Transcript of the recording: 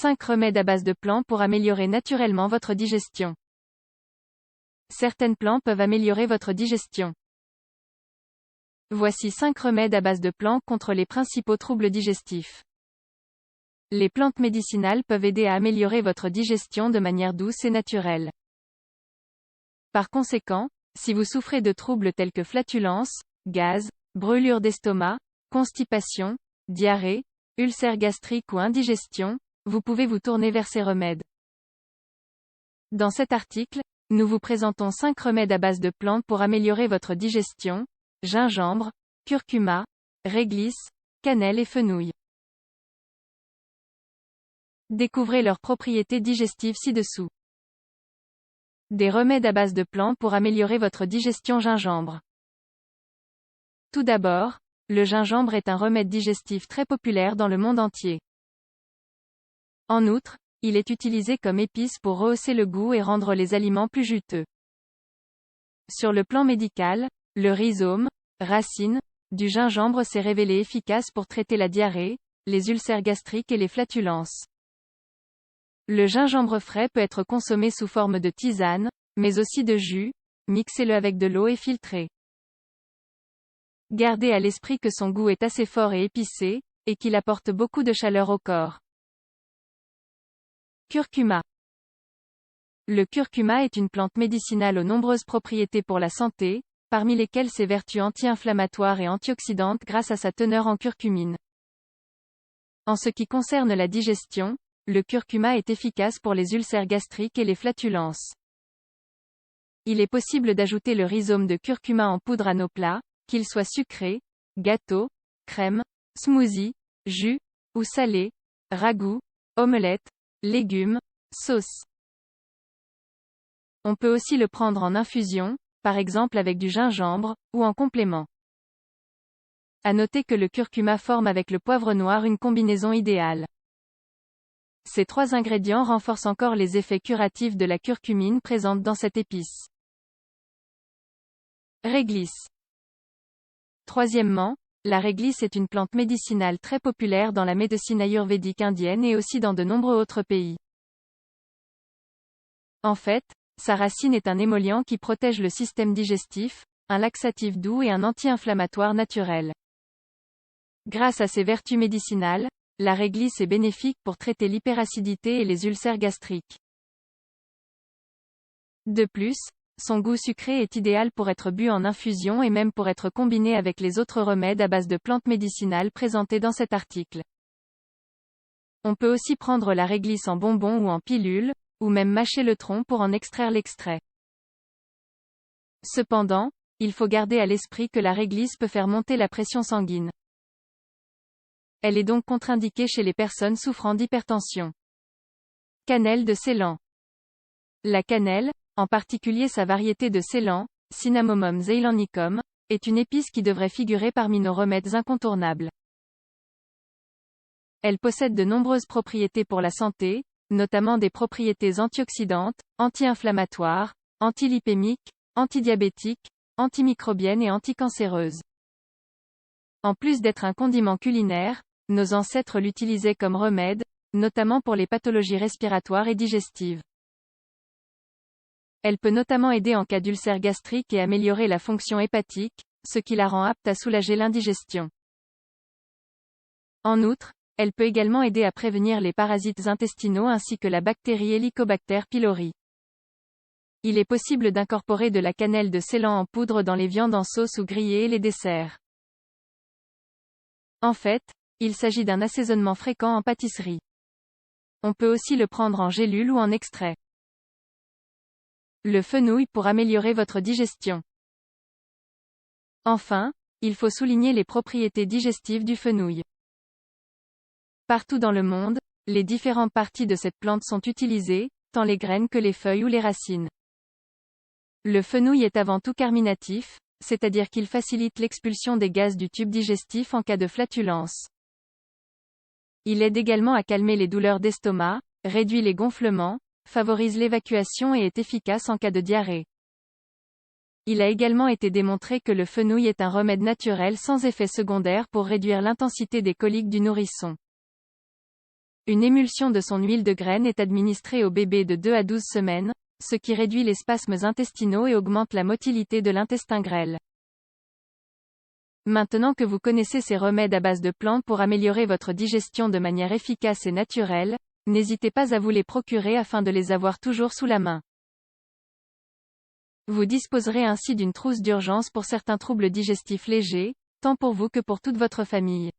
5 remèdes à base de plants pour améliorer naturellement votre digestion. Certaines plantes peuvent améliorer votre digestion. Voici 5 remèdes à base de plantes contre les principaux troubles digestifs. Les plantes médicinales peuvent aider à améliorer votre digestion de manière douce et naturelle. Par conséquent, si vous souffrez de troubles tels que flatulence, gaz, brûlure d'estomac, constipation, diarrhée, ulcère gastrique ou indigestion, vous pouvez vous tourner vers ces remèdes. Dans cet article, nous vous présentons 5 remèdes à base de plantes pour améliorer votre digestion: gingembre, curcuma, réglisse, cannelle et fenouil. Découvrez leurs propriétés digestives ci-dessous. Des remèdes à base de plantes pour améliorer votre digestion: gingembre. Tout d'abord, le gingembre est un remède digestif très populaire dans le monde entier. En outre, il est utilisé comme épice pour rehausser le goût et rendre les aliments plus juteux. Sur le plan médical, le rhizome, racine, du gingembre s'est révélé efficace pour traiter la diarrhée, les ulcères gastriques et les flatulences. Le gingembre frais peut être consommé sous forme de tisane, mais aussi de jus. Mixez-le avec de l'eau et filtrez. Gardez à l'esprit que son goût est assez fort et épicé, et qu'il apporte beaucoup de chaleur au corps. Curcuma. Le curcuma est une plante médicinale aux nombreuses propriétés pour la santé, parmi lesquelles ses vertus anti-inflammatoires et antioxydantes grâce à sa teneur en curcumine. En ce qui concerne la digestion, le curcuma est efficace pour les ulcères gastriques et les flatulences. Il est possible d'ajouter le rhizome de curcuma en poudre à nos plats, qu'ils soient sucrés, gâteaux, crèmes, smoothies, jus, ou salés, ragoûts, omelettes, légumes, sauces. On peut aussi le prendre en infusion, par exemple avec du gingembre, ou en complément. À noter que le curcuma forme avec le poivre noir une combinaison idéale. Ces 3 ingrédients renforcent encore les effets curatifs de la curcumine présente dans cette épice. Réglisse. Troisièmement, la réglisse est une plante médicinale très populaire dans la médecine ayurvédique indienne et aussi dans de nombreux autres pays. En fait, sa racine est un émollient qui protège le système digestif, un laxatif doux et un anti-inflammatoire naturel. Grâce à ses vertus médicinales, la réglisse est bénéfique pour traiter l'hyperacidité et les ulcères gastriques. De plus, son goût sucré est idéal pour être bu en infusion et même pour être combiné avec les autres remèdes à base de plantes médicinales présentés dans cet article. On peut aussi prendre la réglisse en bonbons ou en pilule, ou même mâcher le tronc pour en extraire l'extrait. Cependant, il faut garder à l'esprit que la réglisse peut faire monter la pression sanguine. Elle est donc contre-indiquée chez les personnes souffrant d'hypertension. Cannelle de Ceylan. La cannelle, en particulier sa variété de Ceylan, Cinnamomum ceylanicum, est une épice qui devrait figurer parmi nos remèdes incontournables. Elle possède de nombreuses propriétés pour la santé, notamment des propriétés antioxydantes, anti-inflammatoires, antilipémiques, antidiabétiques, antimicrobiennes et anticancéreuses. En plus d'être un condiment culinaire, nos ancêtres l'utilisaient comme remède, notamment pour les pathologies respiratoires et digestives. Elle peut notamment aider en cas d'ulcère gastrique et améliorer la fonction hépatique, ce qui la rend apte à soulager l'indigestion. En outre, elle peut également aider à prévenir les parasites intestinaux ainsi que la bactérie Helicobacter pylori. Il est possible d'incorporer de la cannelle de Ceylan en poudre dans les viandes en sauce ou grillées et les desserts. En fait, il s'agit d'un assaisonnement fréquent en pâtisserie. On peut aussi le prendre en gélule ou en extrait. Le fenouil pour améliorer votre digestion. Enfin, il faut souligner les propriétés digestives du fenouil. Partout dans le monde, les différentes parties de cette plante sont utilisées, tant les graines que les feuilles ou les racines. Le fenouil est avant tout carminatif, c'est-à-dire qu'il facilite l'expulsion des gaz du tube digestif en cas de flatulence. Il aide également à calmer les douleurs d'estomac, réduit les gonflements, favorise l'évacuation et est efficace en cas de diarrhée. Il a également été démontré que le fenouil est un remède naturel sans effet secondaire pour réduire l'intensité des coliques du nourrisson. Une émulsion de son huile de graine est administrée au bébé de 2 à 12 semaines, ce qui réduit les spasmes intestinaux et augmente la motilité de l'intestin grêle. Maintenant que vous connaissez ces remèdes à base de plantes pour améliorer votre digestion de manière efficace et naturelle, n'hésitez pas à vous les procurer afin de les avoir toujours sous la main. Vous disposerez ainsi d'une trousse d'urgence pour certains troubles digestifs légers, tant pour vous que pour toute votre famille.